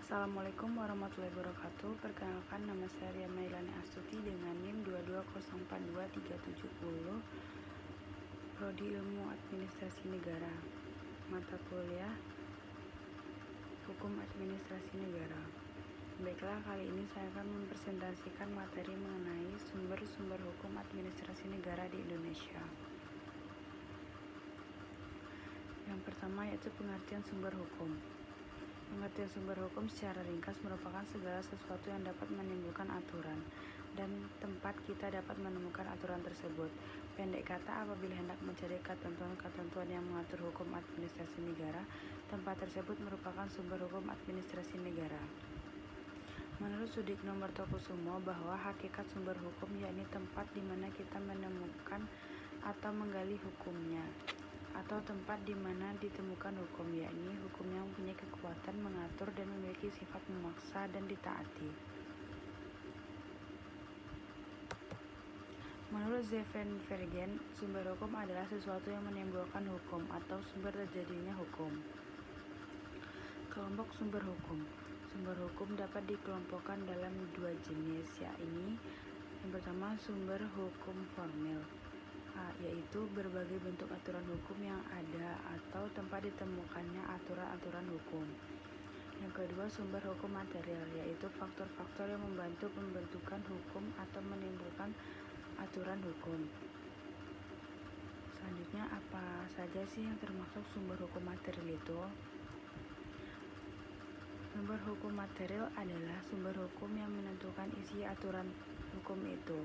Assalamualaikum warahmatullahi wabarakatuh. Perkenalkan, nama saya Ria Mailani Astuti dengan NIM 220423770, Prodi Ilmu Administrasi Negara, mata kuliah Hukum Administrasi Negara. Baiklah, kali ini saya akan mempresentasikan materi mengenai sumber-sumber hukum administrasi negara di Indonesia. Yang pertama yaitu pengertian sumber hukum. Pengertian sumber hukum secara ringkas merupakan segala sesuatu yang dapat menimbulkan aturan dan tempat kita dapat menemukan aturan tersebut. Pendek kata, apabila hendak mencari ketentuan-ketentuan yang mengatur hukum administrasi negara, tempat tersebut merupakan sumber hukum administrasi negara. Menurut Sudikno Mertokusumo, bahwa hakikat sumber hukum yakni tempat di mana kita menemukan atau menggali hukumnya, atau tempat di mana ditemukan hukum, yakni hukum yang mempunyai kekuatan mengatur dan memiliki sifat memaksa dan ditaati. Menurut Zevenvergen, sumber hukum adalah sesuatu yang menimbulkan hukum atau sumber terjadinya hukum. Kelompok sumber hukum. Sumber hukum dapat dikelompokkan dalam dua jenis, yakni yang pertama sumber hukum formil, yaitu berbagai bentuk aturan hukum yang ada atau tempat ditemukannya aturan-aturan hukum. Yang kedua, sumber hukum material, yaitu faktor-faktor yang membantu pembentukan hukum atau menimbulkan aturan hukum. Selanjutnya, apa saja sih yang termasuk sumber hukum material itu? Sumber hukum material adalah sumber hukum yang menentukan isi aturan hukum itu.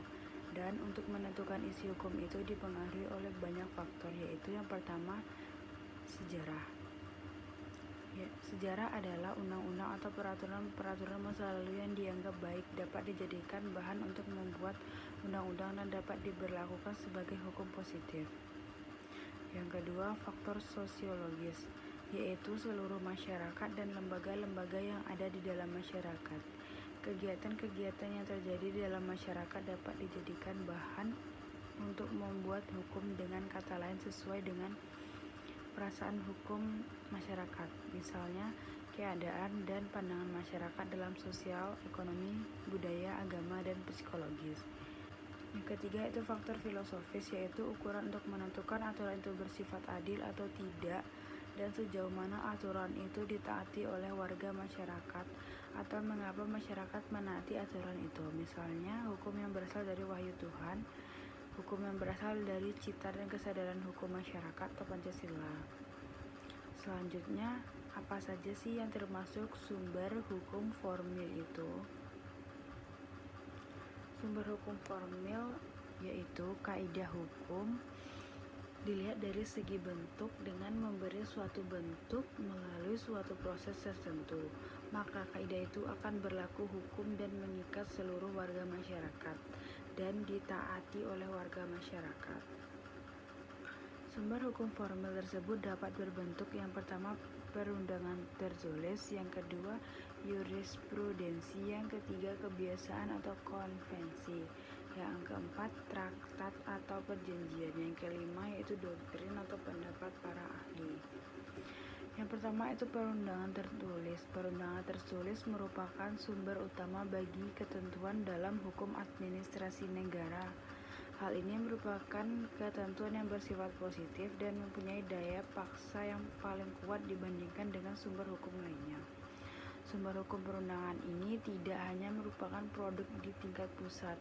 Dan untuk menentukan isi hukum itu dipengaruhi oleh banyak faktor, yaitu yang pertama, sejarah. Sejarah adalah undang-undang atau peraturan masa lalu yang dianggap baik dapat dijadikan bahan untuk membuat undang-undang dan dapat diberlakukan sebagai hukum positif. Yang kedua, faktor sosiologis, yaitu seluruh masyarakat dan lembaga-lembaga yang ada di dalam masyarakat. Kegiatan-kegiatan yang terjadi di dalam masyarakat dapat dijadikan bahan untuk membuat hukum, dengan kata lain sesuai dengan perasaan hukum masyarakat, misalnya keadaan dan pandangan masyarakat dalam sosial, ekonomi, budaya, agama, dan psikologis. Yang ketiga itu faktor filosofis, yaitu ukuran untuk menentukan aturan itu bersifat adil atau tidak dan sejauh mana aturan itu ditaati oleh warga masyarakat atau mengapa masyarakat menaati aturan itu, misalnya hukum yang berasal dari wahyu Tuhan, hukum yang berasal dari cita dan kesadaran hukum masyarakat atau Pancasila. Selanjutnya, apa saja sih yang termasuk sumber hukum formil itu? Sumber hukum formil yaitu kaidah hukum dilihat dari segi bentuk dengan memberi suatu bentuk melalui suatu proses tertentu, maka kaidah itu akan berlaku hukum dan mengikat seluruh warga masyarakat dan ditaati oleh warga masyarakat. Sumber hukum formil tersebut dapat berbentuk yang pertama perundangan tertulis, yang kedua jurisprudensi, yang ketiga kebiasaan atau konvensi, yang keempat traktat atau perjanjian, yang kelima yaitu doktrin atau pendapat para ahli. Yang pertama itu perundangan tertulis. Perundangan tertulis merupakan sumber utama bagi ketentuan dalam hukum administrasi negara. Hal ini merupakan ketentuan yang bersifat positif dan mempunyai daya paksa yang paling kuat dibandingkan dengan sumber hukum lainnya. Sumber hukum perundangan ini tidak hanya merupakan produk di tingkat pusat,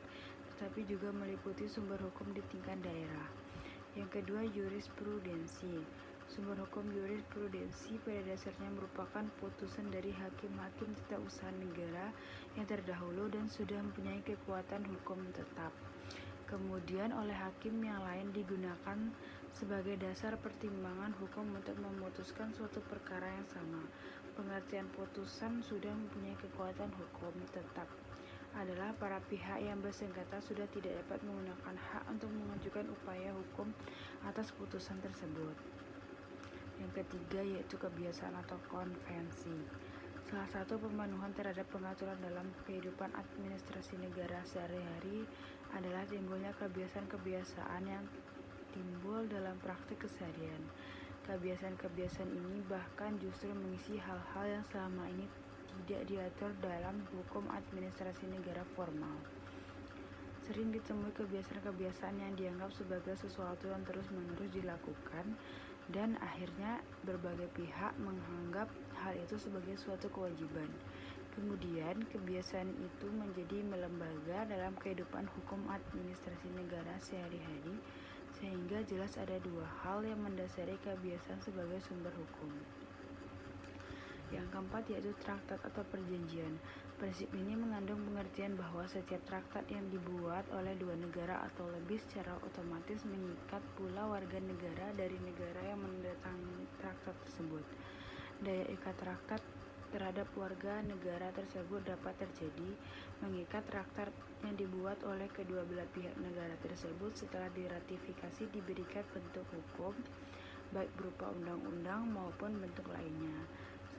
tetapi juga meliputi sumber hukum di tingkat daerah. Yang kedua, jurisprudensi. Sumber hukum jurisprudensi pada dasarnya merupakan putusan dari hakim-hakim tata usaha negara yang terdahulu dan sudah mempunyai kekuatan hukum tetap. Kemudian oleh hakim yang lain digunakan sebagai dasar pertimbangan hukum untuk memutuskan suatu perkara yang sama. Pengertian putusan sudah mempunyai kekuatan hukum tetap adalah para pihak yang bersengketa sudah tidak dapat menggunakan hak untuk mengajukan upaya hukum atas putusan tersebut. Yang ketiga yaitu kebiasaan atau konvensi. Salah satu pemenuhan terhadap pengaturan dalam kehidupan administrasi negara sehari-hari adalah timbulnya kebiasaan-kebiasaan yang timbul dalam praktik keseharian. Kebiasaan-kebiasaan ini bahkan justru mengisi hal-hal yang selama ini tidak diatur dalam hukum administrasi negara formal. Sering ditemui kebiasaan-kebiasaan yang dianggap sebagai sesuatu yang terus-menerus dilakukan, dan akhirnya berbagai pihak menganggap hal itu sebagai suatu kewajiban. Kemudian kebiasaan itu menjadi melembaga dalam kehidupan hukum administrasi negara sehari-hari, sehingga jelas ada dua hal yang mendasari kebiasaan sebagai sumber hukum. Yang keempat yaitu traktat atau perjanjian. Prinsip ini mengandung pengertian bahwa setiap traktat yang dibuat oleh dua negara atau lebih secara otomatis mengikat pula warga negara dari negara yang menandatangani traktat tersebut. Daya ikat traktat terhadap warga negara tersebut dapat terjadi mengikat traktat yang dibuat oleh kedua belah pihak negara tersebut setelah diratifikasi diberikan bentuk hukum, baik berupa undang-undang maupun bentuk lainnya.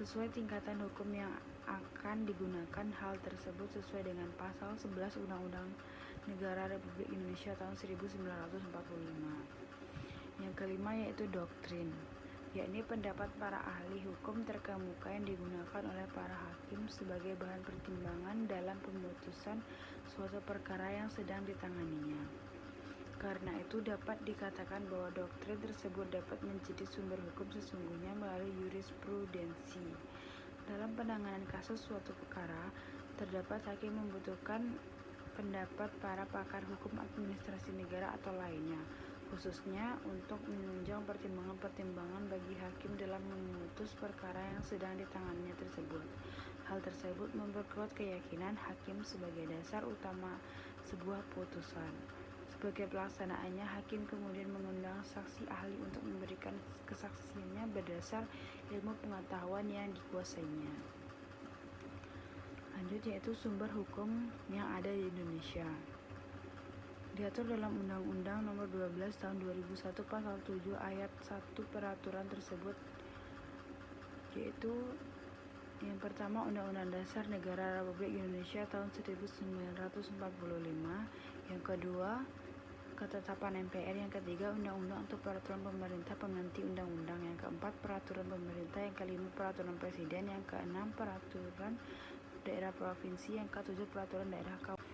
Sesuai tingkatan hukum yang akan digunakan, hal tersebut sesuai dengan pasal 11 Undang-Undang Negara Republik Indonesia tahun 1945. Yang kelima yaitu doktrin, yakni pendapat para ahli hukum terkemuka yang digunakan oleh para hakim sebagai bahan pertimbangan dalam pemutusan suatu perkara yang sedang ditanganinya. Karena itu dapat dikatakan bahwa doktrin tersebut dapat menjadi sumber hukum sesungguhnya melalui jurisprudensi. Dalam penanganan kasus suatu perkara, terdapat hakim membutuhkan pendapat para pakar hukum administrasi negara atau lainnya, khususnya untuk menunjang pertimbangan-pertimbangan bagi hakim dalam memutus perkara yang sedang ditanganinya tersebut. Hal tersebut memperkuat keyakinan hakim sebagai dasar utama sebuah putusan. Sebagai pelaksanaannya, hakim kemudian mengundang saksi ahli untuk memberikan kesaksiannya berdasar ilmu pengetahuan yang dikuasainya. Lanjut yaitu sumber hukum yang ada di Indonesia. Diatur dalam Undang-Undang Nomor 12 Tahun 2001 Pasal 7 Ayat 1 peraturan tersebut, yaitu yang pertama Undang-Undang Dasar Negara Republik Indonesia tahun 1945, yang kedua Ketetapan MPR, yang ketiga Undang-Undang untuk Peraturan Pemerintah Pengganti Undang-Undang, yang keempat Peraturan Pemerintah, yang kelima Peraturan Presiden, yang keenam Peraturan Daerah Provinsi, yang ketujuh Peraturan Daerah Kabupaten.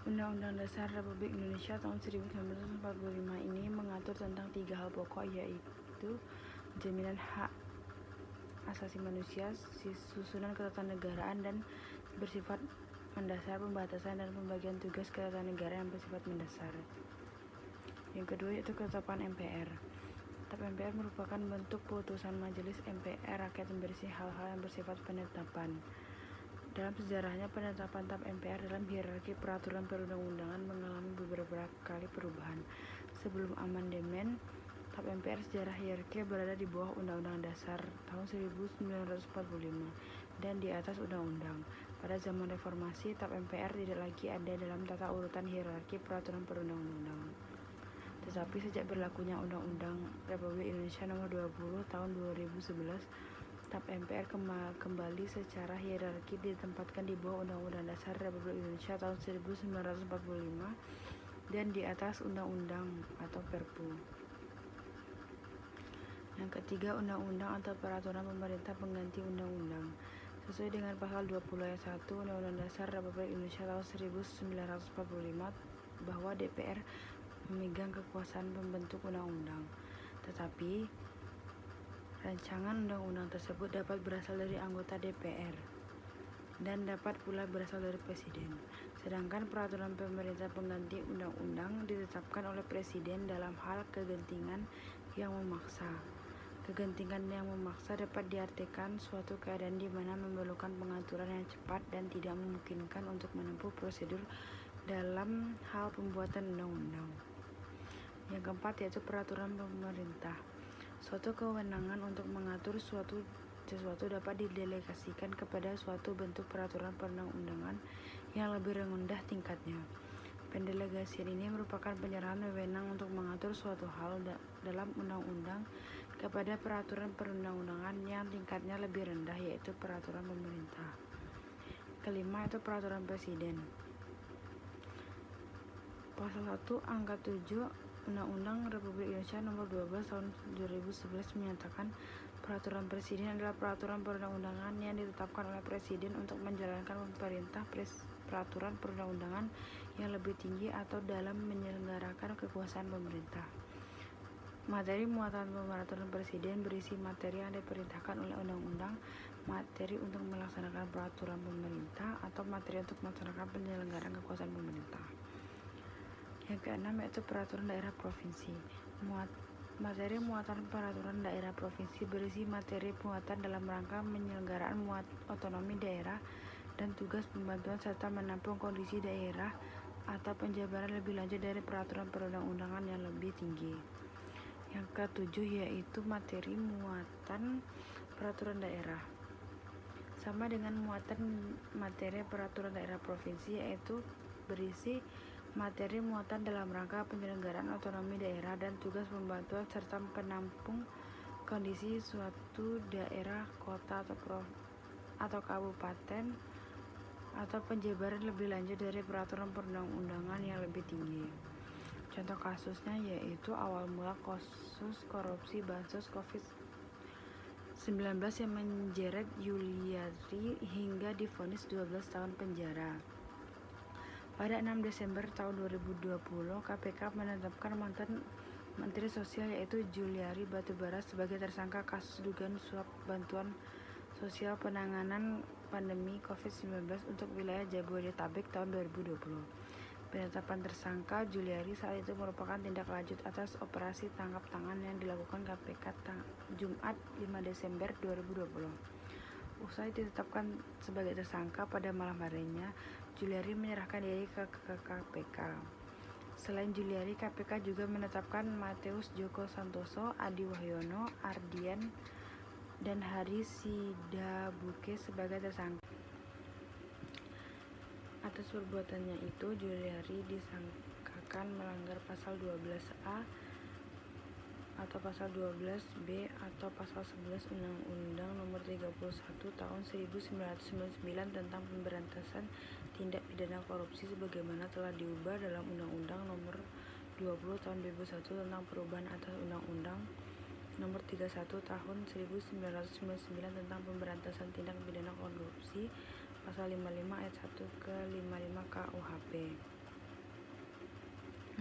Undang-Undang Dasar Republik Indonesia tahun 1945 ini mengatur tentang tiga hal pokok, yaitu jaminan hak asasi manusia, susunan ketatanegaraan dan bersifat mendasar, pembatasan dan pembagian tugas ketatanegaraan yang bersifat mendasar. Yang kedua yaitu ketetapan MPR. Tetap MPR merupakan bentuk putusan Majelis MPR rakyat yang berisi hal-hal yang bersifat penetapan. Dalam sejarahnya, penetapan Tetap MPR dalam hierarki peraturan perundang-undangan mengalami beberapa kali perubahan. Sebelum amandemen, Tetap MPR sejarah hierarki berada di bawah Undang-Undang Dasar tahun 1945 dan di atas undang-undang. Pada zaman reformasi, Tetap MPR tidak lagi ada dalam tata urutan hierarki peraturan perundang-undangan. Tetapi sejak berlakunya Undang-Undang Republik Indonesia Nomor 20 Tahun 2011, Tetap MPR kembali secara hierarki ditempatkan di bawah Undang-Undang Dasar Republik Indonesia tahun 1945 dan di atas Undang-Undang atau Perpu. Yang ketiga, Undang-Undang atau Peraturan Pemerintah Pengganti Undang-Undang. Sesuai dengan pasal 20 ayat 1 Undang-Undang Dasar Republik Indonesia tahun 1945 bahwa DPR memegang kekuasaan pembentuk undang-undang. Tetapi rancangan undang-undang tersebut dapat berasal dari anggota DPR dan dapat pula berasal dari Presiden. Sedangkan peraturan pemerintah pengganti undang-undang ditetapkan oleh Presiden dalam hal kegentingan yang memaksa. Kegentingan yang memaksa dapat diartikan suatu keadaan di mana memerlukan pengaturan yang cepat dan tidak memungkinkan untuk menempuh prosedur dalam hal pembuatan undang-undang. Yang keempat yaitu peraturan pemerintah. Suatu kewenangan untuk mengatur sesuatu dapat didelegasikan kepada suatu bentuk peraturan perundang-undangan yang lebih rendah tingkatnya. Pendelegasian ini merupakan penyerahan wewenang untuk mengatur suatu hal dalam undang-undang kepada peraturan perundang-undangan yang tingkatnya lebih rendah, yaitu peraturan pemerintah. Kelima itu peraturan presiden. Pasal 1 Angka 7 Undang-Undang Republik Indonesia Nomor 12 Tahun 2011 menyatakan Peraturan Presiden adalah peraturan perundang-undangan yang ditetapkan oleh Presiden untuk menjalankan pemerintah peraturan perundang-undangan yang lebih tinggi atau dalam menyelenggarakan kekuasaan pemerintah. Materi muatan peraturan Presiden berisi materi yang diperintahkan oleh undang-undang, materi untuk melaksanakan peraturan pemerintah, atau materi untuk melaksanakan penyelenggaraan kekuasaan pemerintah. Yang keenam yaitu peraturan daerah provinsi. Materi muatan peraturan daerah provinsi berisi materi muatan dalam rangka penyelenggaraan otonomi daerah dan tugas pembantuan serta menampung kondisi daerah atau penjabaran lebih lanjut dari peraturan perundang-undangan yang lebih tinggi. Yang ketujuh yaitu materi muatan peraturan daerah. Sama dengan muatan materi peraturan daerah provinsi, yaitu berisi materi muatan dalam rangka penyelenggaraan otonomi daerah dan tugas pembantuan serta penampung kondisi suatu daerah, kota atau kabupaten atau penjabaran lebih lanjut dari peraturan perundang-undangan yang lebih tinggi. Contoh kasusnya yaitu awal mula kasus korupsi bansos COVID-19 yang menjeret Juliari hingga divonis 12 tahun penjara. Pada 6 Desember tahun 2020, KPK menetapkan mantan Menteri Sosial yaitu Juliari Batubara sebagai tersangka kasus dugaan suap bantuan sosial penanganan pandemi COVID-19 untuk wilayah Jabodetabek tahun 2020. Penetapan tersangka Juliari saat itu merupakan tindak lanjut atas operasi tangkap tangan yang dilakukan KPK Jumat 5 Desember 2020. Usai ditetapkan sebagai tersangka pada malam harinya, Juliari menyerahkan diri ke KPK. Selain Juliari, KPK juga menetapkan Mateus Joko Santoso, Adi Wahyono, Ardian, dan Hari Sidabuke sebagai tersangka. Atas perbuatannya itu, Juliari disangkakan melanggar pasal 12A atau pasal 12B atau pasal 11 Undang-Undang Nomor 31 Tahun 1999 tentang pemberantasan tindak pidana korupsi sebagaimana telah diubah dalam Undang-Undang Nomor 20 Tahun 2001 tentang perubahan atas Undang-Undang Nomor 31 Tahun 1999 tentang pemberantasan tindak pidana korupsi pasal 55 ayat 1 ke 55 KUHP.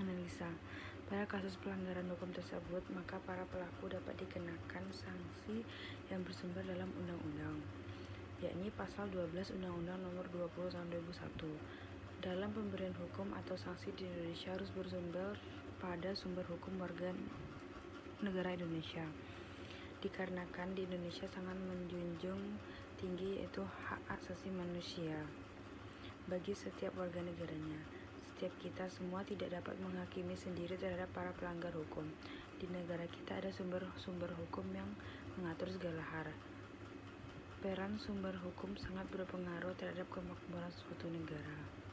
Analisa. Pada kasus pelanggaran hukum tersebut, maka para pelaku dapat dikenakan sanksi yang bersumber dalam undang-undang, yakni pasal 12 Undang-Undang Nomor 20 Tahun 2001. Dalam pemberian hukum atau sanksi di Indonesia harus bersumber pada sumber hukum warga negara Indonesia. Dikarenakan di Indonesia sangat menjunjung tinggi yaitu hak asasi manusia bagi setiap warga negaranya. Setiap kita semua tidak dapat menghakimi sendiri terhadap para pelanggar hukum. Di negara kita ada sumber hukum yang mengatur segala hal. Peran sumber hukum sangat berpengaruh terhadap kemakmuran suatu negara.